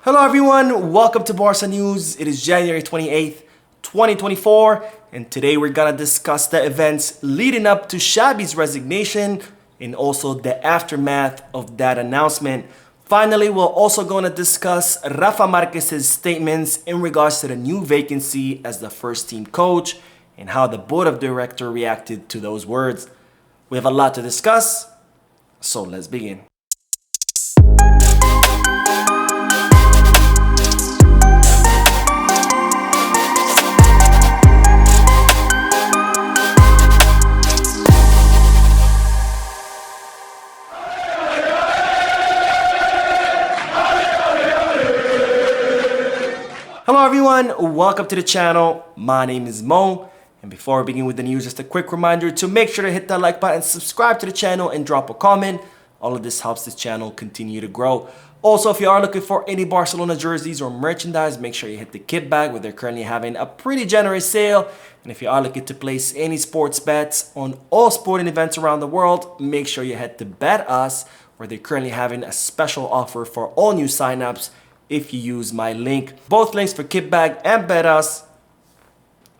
Hello everyone, welcome to Barca News. It is January 28th, 2024, and today we're gonna discuss the events leading up to Xavi's resignation and also the aftermath of that announcement. Finally, we're also gonna discuss Rafa Marquez's statements in regards to the new vacancy as the first team coach and how the board of directors reacted to those words. We have a lot to discuss, so let's begin. Hello everyone, welcome to the channel. My name is Mo, and before we begin with the news, just a quick reminder to make sure to hit that like button, subscribe to the channel, and drop a comment. All of this helps this channel continue to grow. Also, if you are looking for any Barcelona jerseys or merchandise, make sure you hit the kit bag where they're currently having a pretty generous sale. And if you are looking to place any sports bets on all sporting events around the world, make sure you head to Bet Us where they're currently having a special offer for all new signups if you use my link. Both links for Kitbag and Bet Us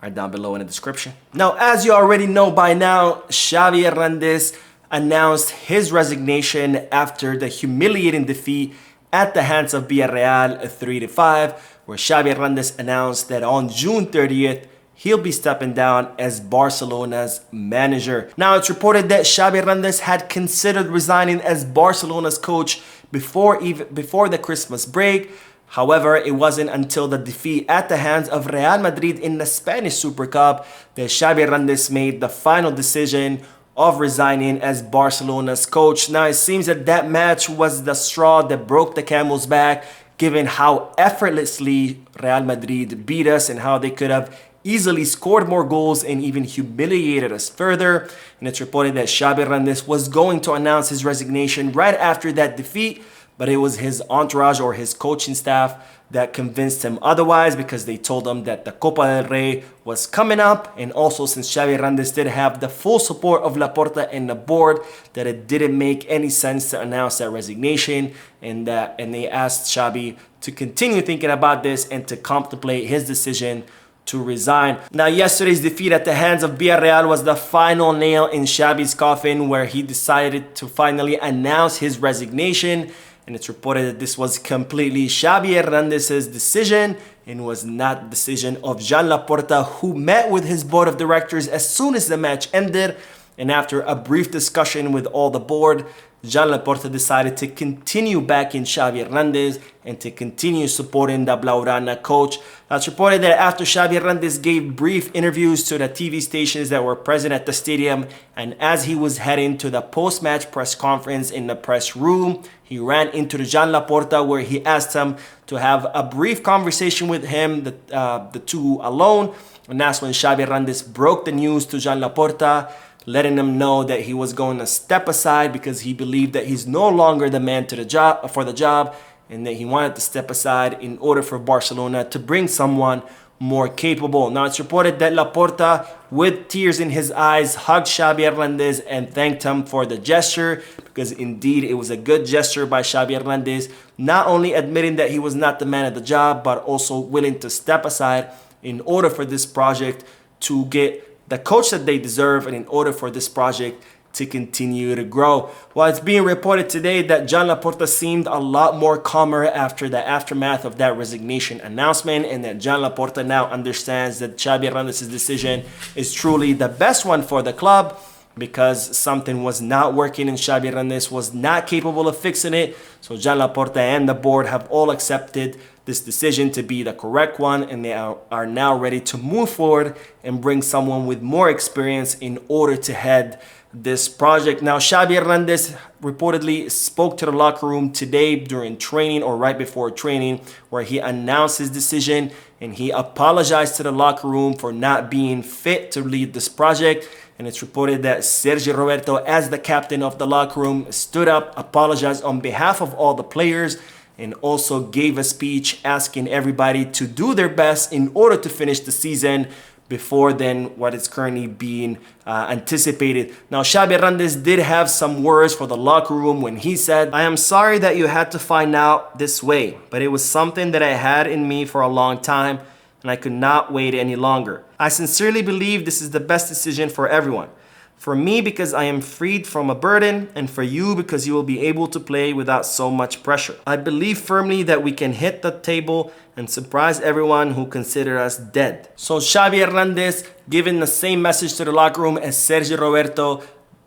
are down below in the description. Now, as you already know by now, Xavi Hernandez announced his resignation after the humiliating defeat at the hands of Villarreal 3-5, where Xavi Hernandez announced that on June 30th, he'll be stepping down as Barcelona's manager. Now, it's reported that Xavi Hernandez had considered resigning as Barcelona's coach before the Christmas break. However, it wasn't until the defeat at the hands of Real Madrid in the Spanish Super Cup that Xavi Hernandez made the final decision of resigning as Barcelona's coach. Now, it seems that that match was the straw that broke the camel's back, given how effortlessly Real Madrid beat us and how they could have easily scored more goals and even humiliated us further. And it's reported that Xavi Hernandez was going to announce his resignation right after that defeat, but it was his entourage or his coaching staff that convinced him otherwise, because they told him that the Copa del Rey was coming up, and also since Xavi Hernandez did have the full support of Laporta and the board, that it didn't make any sense to announce that resignation, and they asked Xavi to continue thinking about this and to contemplate his decision to resign. Now, yesterday's defeat at the hands of Villarreal was the final nail in Xavi's coffin, where he decided to finally announce his resignation. And it's reported that this was completely Xavi Hernandez's decision and was not the decision of Joan Laporta, who met with his board of directors as soon as the match ended. And after a brief discussion with all the board, Joan Laporta decided to continue backing Xavi Hernandez and to continue supporting the Blaugrana coach. It's reported that after Xavi Hernandez gave brief interviews to the TV stations that were present at the stadium, and as he was heading to the post-match press conference in the press room, he ran into Joan Laporta, where he asked him to have a brief conversation with him, the two alone. And that's when Xavi Hernandez broke the news to Joan Laporta, letting him know that he was going to step aside because he believed that he's no longer the man for the job, and that he wanted to step aside in order for Barcelona to bring someone more capable. Now, it's reported that Laporta, with tears in his eyes, hugged Xavi Hernandez and thanked him for the gesture, because indeed it was a good gesture by Xavi Hernandez, not only admitting that he was not the man of the job, but also willing to step aside in order for this project to get the coach that they deserve, and in order for this project to continue to grow. Well, it's being reported today that Joan Laporta seemed a lot more calmer after the aftermath of that resignation announcement, and that Joan Laporta now understands that Xavi Hernandez's decision is truly the best one for the club, because something was not working and Xavi Hernandez was not capable of fixing it. So Joan Laporta and the board have all accepted this decision to be the correct one, and they are now ready to move forward and bring someone with more experience in order to head this project. Now, Xavi Hernandez reportedly spoke to the locker room today during training, or right before training, where he announced his decision, and he apologized to the locker room for not being fit to lead this project. And it's reported that Sergio Roberto, as the captain of the locker room, stood up, apologized on behalf of all the players, and also gave a speech asking everybody to do their best in order to finish the season before than what is currently being anticipated. Now, Xavi Hernandez did have some words for the locker room when he said, "I am sorry that you had to find out this way, but it was something that I had in me for a long time and I could not wait any longer. I sincerely believe this is the best decision for everyone. For me, because I am freed from a burden, and for you, because you will be able to play without so much pressure. I believe firmly that we can hit the table and surprise everyone who consider us dead." So Xavi Hernandez giving the same message to the locker room as Sergio Roberto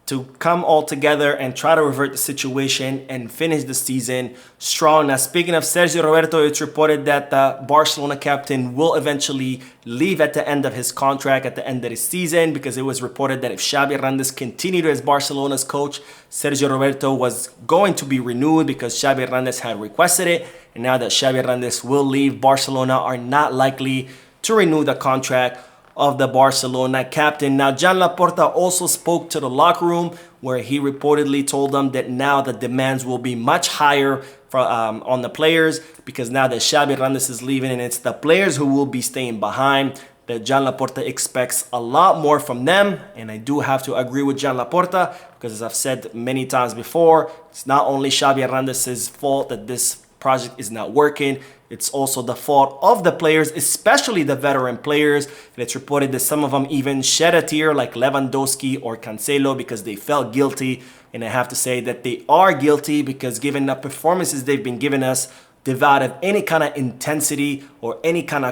to come all together and try to revert the situation and finish the season strong. Now, speaking of Sergio Roberto, it's reported that the Barcelona captain will eventually leave at the end of his contract at the end of the season, because it was reported that if Xavi Hernandez continued as Barcelona's coach, Sergio Roberto was going to be renewed because Xavi Hernandez had requested it. And now that Xavi Hernandez will leave, Barcelona are not likely to renew the contract of the Barcelona captain. Now, Joan Laporta also spoke to the locker room, where he reportedly told them that now the demands will be much higher on the players, because now that Xavi Hernandez is leaving and it's the players who will be staying behind, that Joan Laporta expects a lot more from them. And I do have to agree with Joan Laporta, because as I've said many times before, it's not only Xavi Hernandez's fault that this project is not working. It's also the fault of the players, especially the veteran players. And it's reported that some of them even shed a tear, like Lewandowski or Cancelo, because they felt guilty. And I have to say that they are guilty, because given the performances they've been giving us, devoid of any kind of intensity or any kind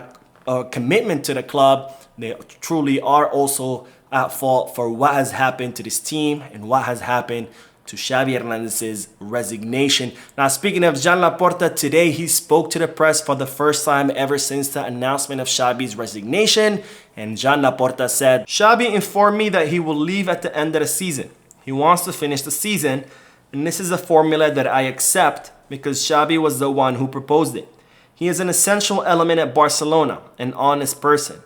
of commitment to the club, they truly are also at fault for what has happened to this team and what has happened to Xavi Hernandez's resignation. Now, speaking of Joan Laporta, today he spoke to the press for the first time ever since the announcement of Xavi's resignation. And Joan Laporta said, "Xavi informed me that he will leave at the end of the season. He wants to finish the season, and this is a formula that I accept because Xavi was the one who proposed it. He is an essential element at Barcelona, an honest person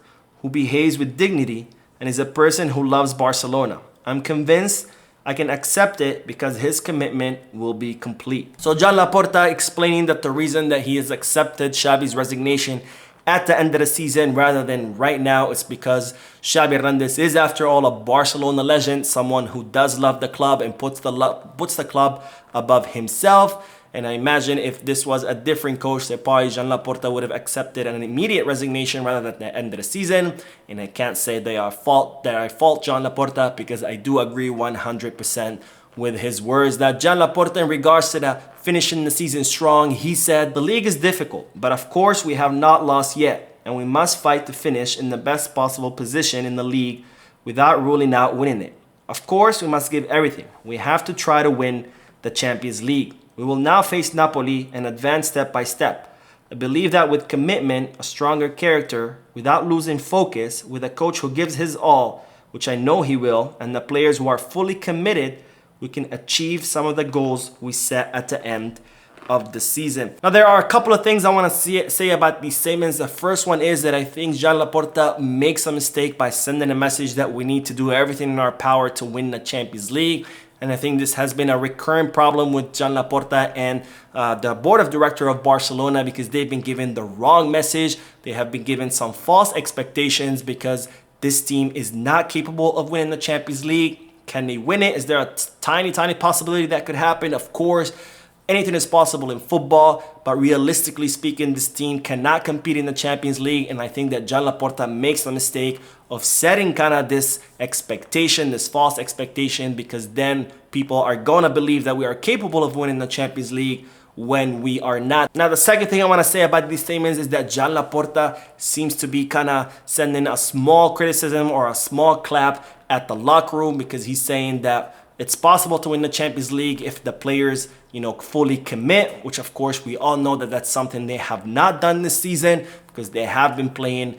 who behaves with dignity and is a person who loves Barcelona. I'm convinced I can accept it because his commitment will be complete." So Joan Laporta explaining that the reason that he has accepted Xavi's resignation at the end of the season rather than right now is because Xavi Hernandez is, after all, a Barcelona legend, someone who does love the club and puts the club above himself. And I imagine if this was a different coach, that probably Joan Laporta would have accepted an immediate resignation rather than the end of the season. And I can't say that I fault Joan Laporta, because I do agree 100% with his words. That Joan Laporta, in regards to the finishing the season strong, he said, "The league is difficult, but of course we have not lost yet, and we must fight to finish in the best possible position in the league without ruling out winning it. Of course, we must give everything. We have to try to win the Champions League. We will now face Napoli and advance step by step. I believe that with commitment, a stronger character, without losing focus, with a coach who gives his all, which I know he will, and the players who are fully committed, we can achieve some of the goals we set at the end of the season." Now, there are a couple of things I want to say about these statements. The first one is that I think Joan Laporta makes a mistake by sending a message that we need to do everything in our power to win the Champions League. And I think this has been a recurrent problem with Joan Laporta and the board of directors of Barcelona, because they've been given the wrong message. They have been given some false expectations, because this team is not capable of winning the Champions League. Can they win it? Is there a tiny possibility that could happen? Of course, anything is possible in football, but realistically speaking, this team cannot compete in the Champions League. And I think that Joan Laporta makes the mistake of setting kind of this expectation, this false expectation, because then people are going to believe that we are capable of winning the Champions League when we are not. Now, the second thing I want to say about these statements is that Joan Laporta seems to be kind of sending a small criticism or a small clap at the locker room, because he's saying that it's possible to win the Champions League if the players, fully commit, which of course we all know that that's something they have not done this season, because they have been playing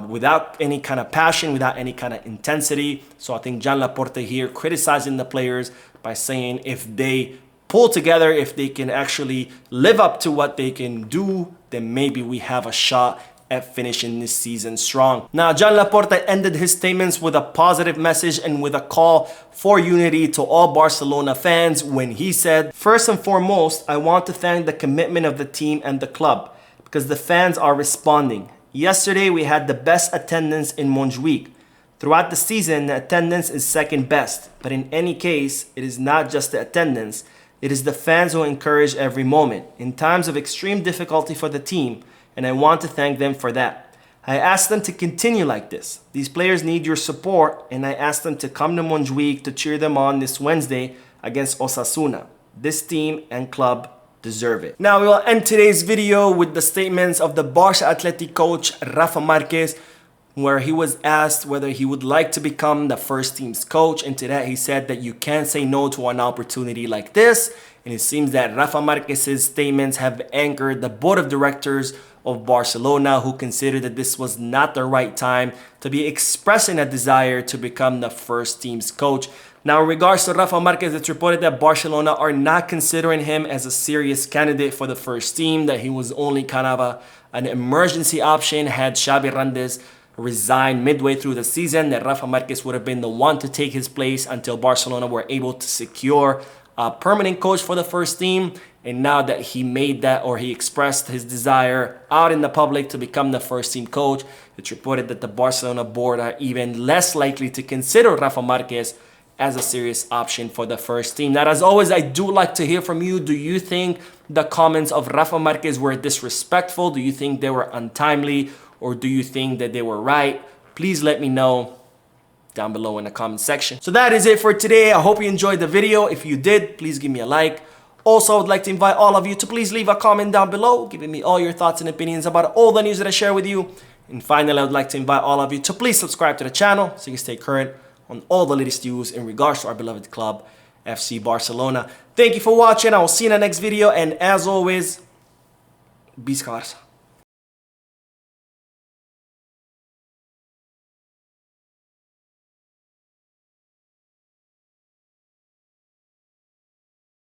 without any kind of passion, without any kind of intensity. So I think Joan Laporta here criticizing the players by saying if they pull together, if they can actually live up to what they can do, then maybe we have a shot at finishing this season strong. Now, Joan Laporta ended his statements with a positive message and with a call for unity to all Barcelona fans when he said, "First and foremost, I want to thank the commitment of the team and the club, because the fans are responding. Yesterday, we had the best attendance in Montjuic. Throughout the season, the attendance is second best. But in any case, it is not just the attendance. It is the fans who encourage every moment in times of extreme difficulty for the team, and I want to thank them for that. I asked them to continue like this. These players need your support, and I asked them to come to Montjuic to cheer them on this Wednesday against Osasuna. This team and club deserve it. Now we will end today's video with the statements of the Barca Athletic coach Rafa Marquez, where he was asked whether he would like to become the first team's coach, and to that he said that you can't say no to an opportunity like this. And it seems that Rafa Marquez's statements have angered the board of directors of Barcelona, who considered that this was not the right time to be expressing a desire to become the first team's coach. Now, in regards to Rafa Marquez, it's reported that Barcelona are not considering him as a serious candidate for the first team, that he was only kind of an emergency option had Xavi Hernandez resigned midway through the season, that Rafa Marquez would have been the one to take his place until Barcelona were able to secure a permanent coach for the first team. And now that he made that, or he expressed his desire out in the public to become the first team coach, it's reported that the Barcelona board are even less likely to consider Rafa Marquez as a serious option for the first team. Now, as always, I do like to hear from you. Do you think the comments of Rafa Marquez were disrespectful? Do you think they were untimely? Or do you think that they were right? Please let me know down below in the comment section. So that is it for today. I hope you enjoyed the video. If you did, please give me a like. Also, I would like to invite all of you to please leave a comment down below, giving me all your thoughts and opinions about all the news that I share with you. And finally, I would like to invite all of you to please subscribe to the channel so you can stay current on all the latest news in regards to our beloved club, FC Barcelona. Thank you for watching. I will see you in the next video. And as always, Visca Barça.